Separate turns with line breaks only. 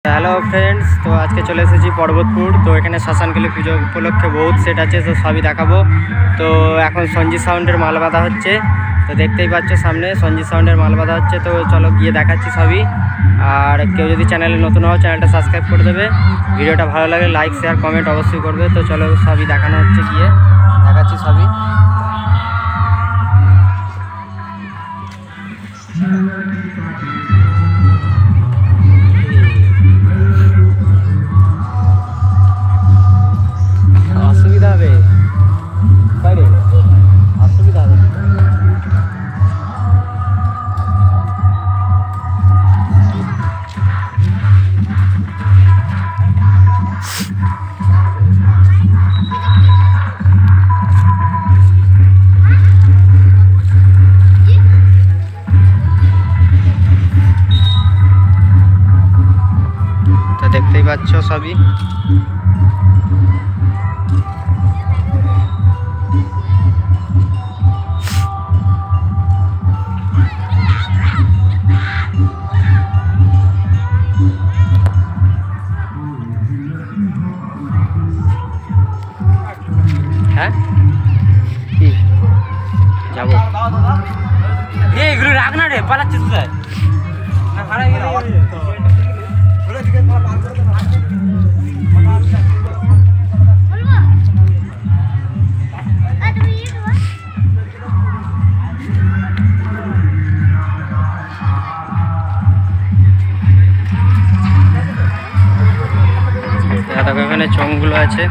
Hello friends, तो आज के चले एसेছি पर्वतपुर। तो এখানে শ্মশানকালী পুজো উপলক্ষে বহুত সেট আছে, তো সবই দেখাবো। তো এখন সঞ্জিত সাউন্ডের মাল বাঁধা হচ্ছে, তো দেখতেই পাচ্ছ সামনে সঞ্জিত সাউন্ডের মাল বাঁধা হচ্ছে। তো চলো গিয়ে দেখাচ্ছি সবই। আর কেউ যদি চ্যানেলে নতুন হও চ্যানেলটা সাবস্ক্রাইব করে দেবে, ভিডিওটা ভালো লাগলে লাইক শেয়ার কমেন্ট অবশ্যই করবে। তো চলো সবই দেখানো হচ্ছে, গিয়ে দেখাচ্ছি সবই। অসুবিধা হবে, অসুবিধা হবে। তো দেখতেই পাচ্ছ সবই। হ্যাঁ কি যাবো, এগুলো রাখ না রে, পালাচ্ছিস তুই। এখানে চোঙগুলো আছে।